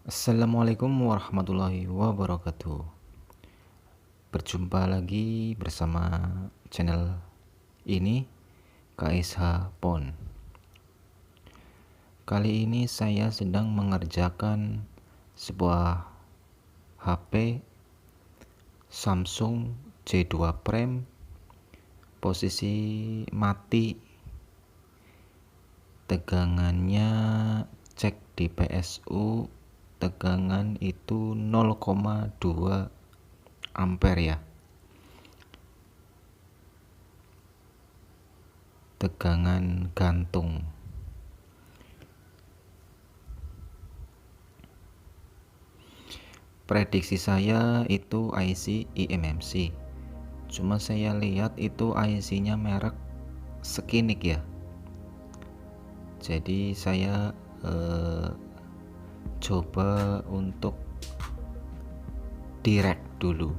Assalamualaikum warahmatullahi wabarakatuh. Berjumpa lagi bersama channel ini, KSH Pon. Kali ini saya sedang mengerjakan sebuah HP Samsung J2 Prime posisi mati. Tegangannya cek di PSU, tegangan itu 0,2 ampere ya. Tegangan gantung. Prediksi saya itu IC eMMC. Cuma saya lihat itu IC-nya merek Skinik ya. Jadi saya coba untuk direct dulu.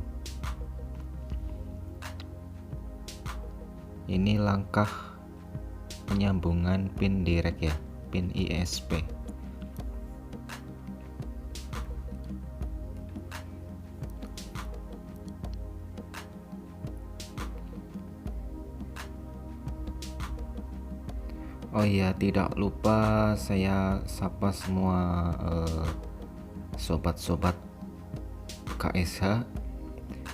Ini langkah penyambungan pin direct ya, pin ISP. Oh iya, tidak lupa saya sapa semua sobat-sobat KSH.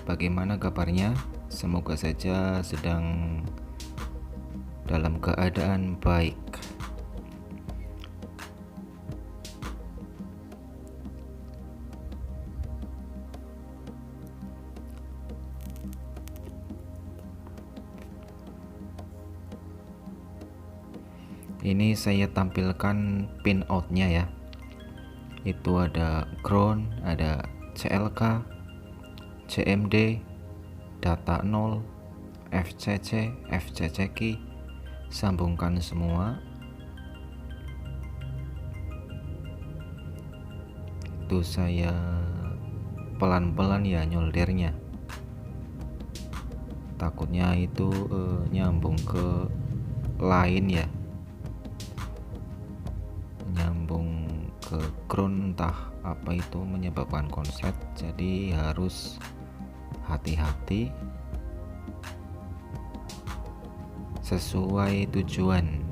Bagaimana kabarnya? Semoga saja sedang dalam keadaan baik. Ini saya tampilkan pin outnya ya. Itu ada ground, ada CLK, CMD, data 0, FCC, FCC key. Sambungkan semua. Itu saya pelan-pelan ya nyoldernya. Takutnya itu nyambung ke line ya. Nyambung ke ground, entah apa itu menyebabkan konslet, jadi harus hati-hati sesuai tujuan.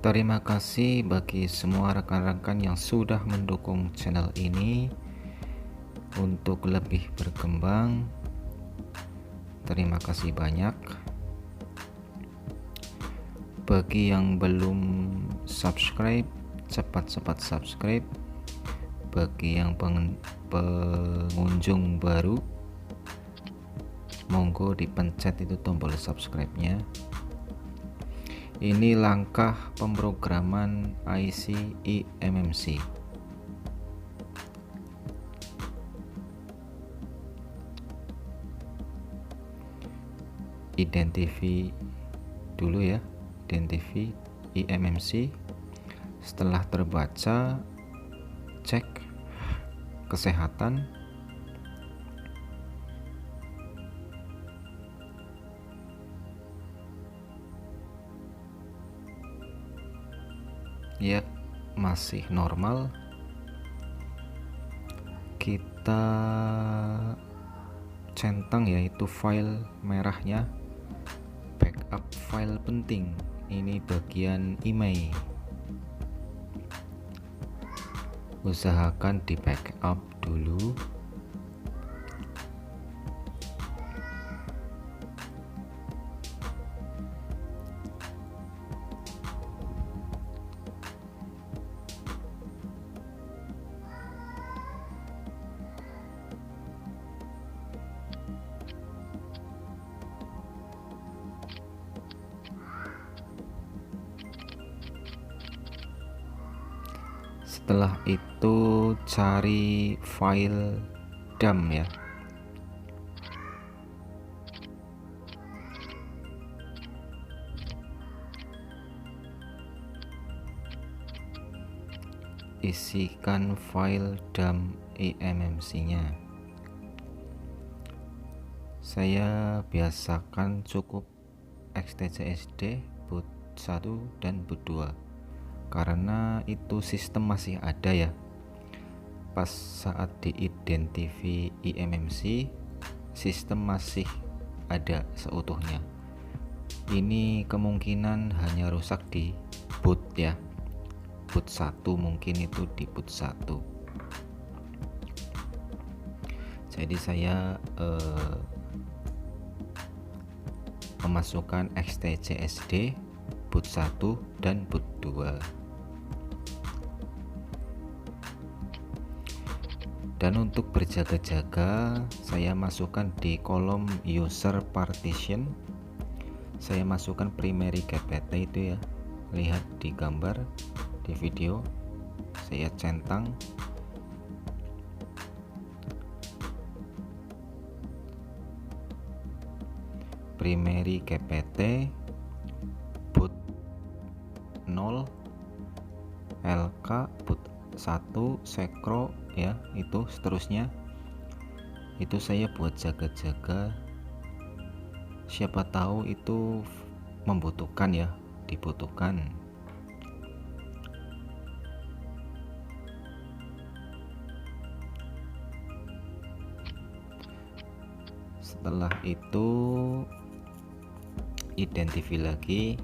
Terima kasih bagi semua rekan-rekan yang sudah mendukung channel ini untuk lebih berkembang. Terima kasih banyak. Bagi yang belum subscribe, cepat-cepat subscribe. Bagi yang pengunjung baru, monggo dipencet itu tombol subscribe-nya. Ini langkah pemrograman IC eMMC. Identify dulu ya, identify eMMC. Setelah terbaca, cek kesehatan. Ya, masih normal. Kita centang yaitu file merahnya, backup file penting. Ini bagian email. Usahakan di backup dulu. Setelah itu cari file dump ya. Isikan file dump eMMC-nya. Saya biasakan cukup XTCSD boot 1 dan boot 2 karena itu sistem masih ada ya. Pas saat diidentifikasi eMMC, sistem masih ada seutuhnya. Ini kemungkinan hanya rusak di boot ya, boot 1, mungkin itu di boot 1. Jadi saya memasukkan XTCSD boot 1 dan boot 2. Dan untuk berjaga-jaga, saya masukkan di kolom user partition, saya masukkan primary GPT itu ya, lihat di gambar di video, saya centang primary GPT boot 0 LK boot 1 sekro ya, itu seterusnya. Itu saya buat jaga-jaga, siapa tahu itu membutuhkan ya, dibutuhkan. Setelah itu identifikasi lagi.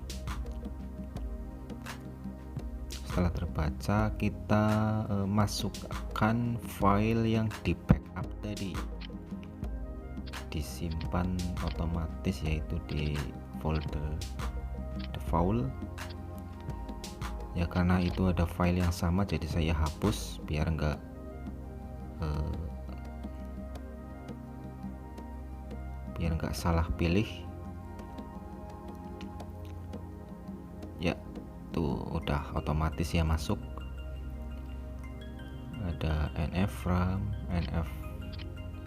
Setelah terbaca, kita masukkan file yang di backup tadi, disimpan otomatis yaitu di folder default ya, karena itu ada file yang sama jadi saya hapus biar enggak salah pilih ya. Tuh udah otomatis ya masuk, ada NF-RAM, NF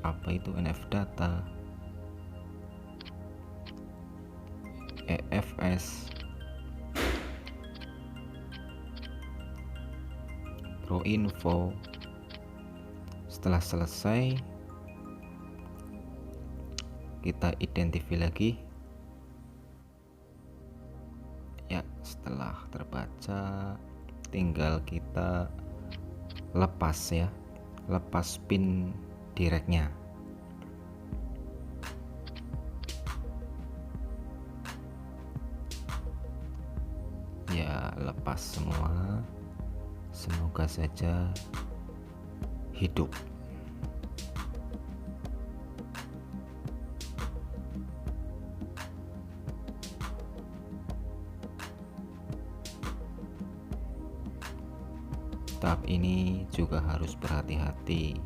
apa itu, NF data, EFS, Pro Info. Setelah selesai, kita identifikasi lagi ya. Setelah terbaca, tinggal kita lepas ya, lepas pin directnya ya, lepas semua. Semoga saja hidup. Tahap ini juga harus berhati-hati.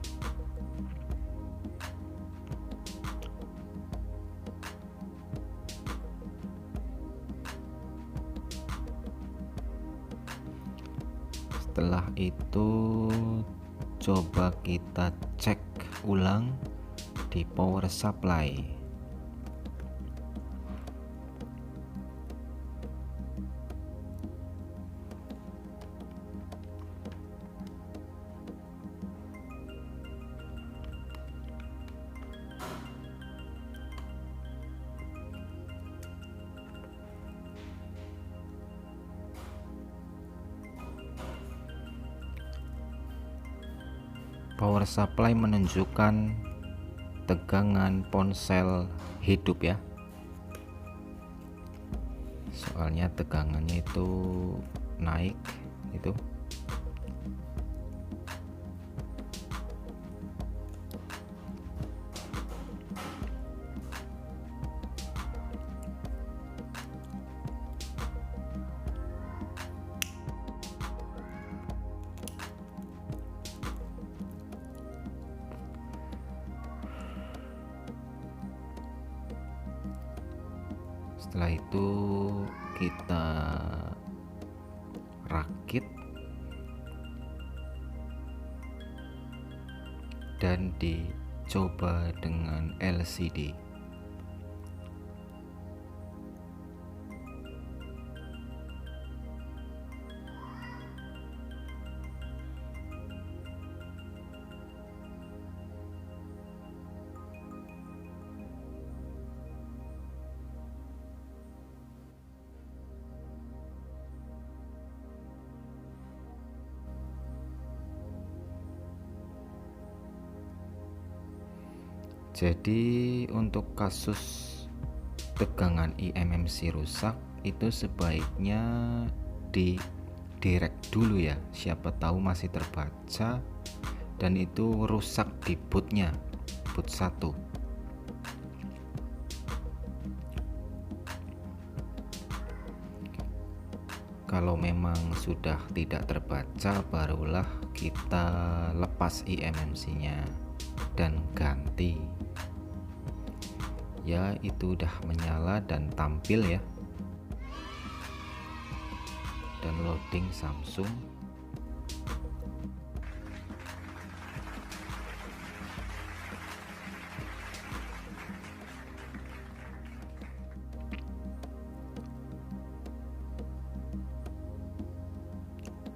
Setelah itu coba kita cek ulang di power supply. Power supply menunjukkan tegangan ponsel hidup ya, soalnya tegangannya itu naik itu. Setelah itu kita rakit dan dicoba dengan LCD. Jadi untuk kasus tegangan eMMC rusak itu sebaiknya di direct dulu ya, siapa tahu masih terbaca dan itu rusak di bootnya, boot 1. Kalau memang sudah tidak terbaca, barulah kita lepas eMMC nya dan ganti. Ya, itu udah menyala dan tampil ya, dan loading Samsung.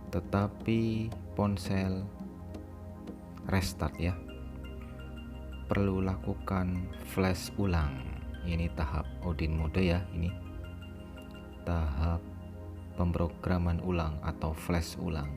Tetapi ponsel restart ya, perlu lakukan flash ulang. Ini tahap Odin mode ya, ini tahap pemrograman ulang atau flash ulang.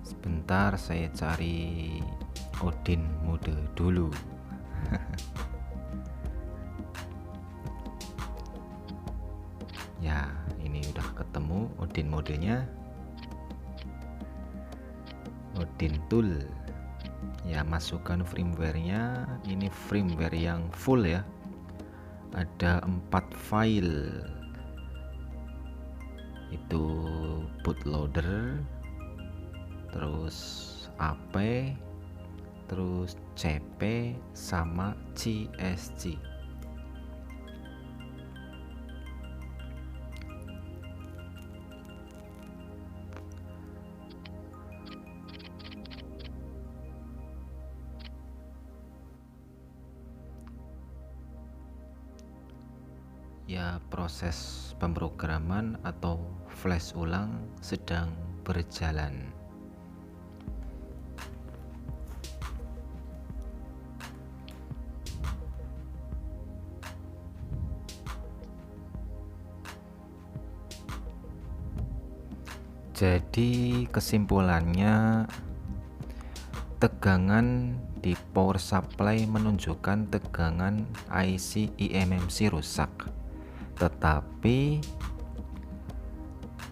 Sebentar, saya cari Odin mode dulu. Ya, ini udah ketemu Odin modenya. Odin tool. Ya, masukkan firmware-nya. Ini firmware yang full ya. Ada 4 file. Itu bootloader, terus AP, terus CP sama CSG. Ya, proses pemrograman atau flash ulang sedang berjalan. Jadi kesimpulannya, tegangan di power supply menunjukkan tegangan IC eMMC rusak. Tetapi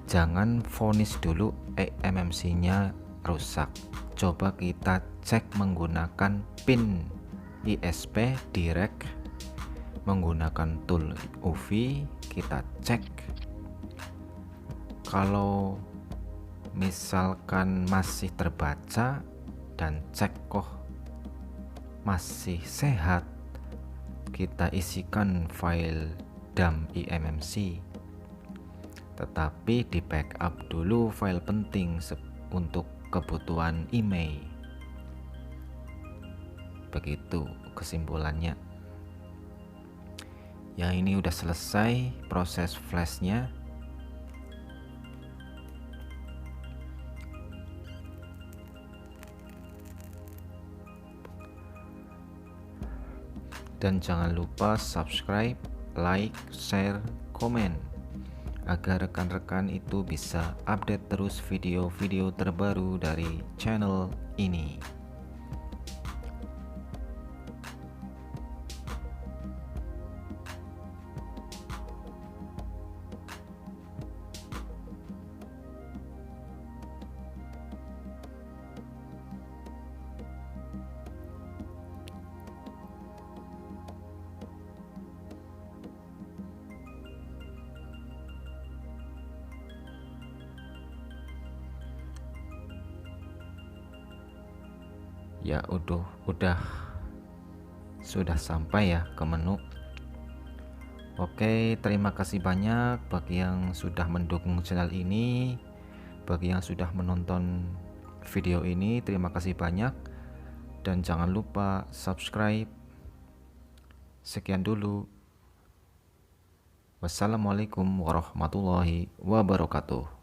jangan vonis dulu eMMC nya rusak. Coba kita cek menggunakan pin ISP direct, menggunakan tool UV. Kita cek, kalau misalkan masih terbaca dan cek kok masih sehat, kita isikan file dump eMMC, tetapi di backup dulu file penting untuk kebutuhan email. Begitu kesimpulannya. Ya, ini udah selesai proses flashnya. Dan jangan lupa subscribe, like, share, komen, agar rekan-rekan itu bisa update terus video-video terbaru dari channel ini. Ya udah sudah sampai ya ke menu. Oke, terima kasih banyak bagi yang sudah mendukung channel ini, bagi yang sudah menonton video ini, terima kasih banyak, dan jangan lupa subscribe. Sekian dulu. Wassalamualaikum warahmatullahi wabarakatuh.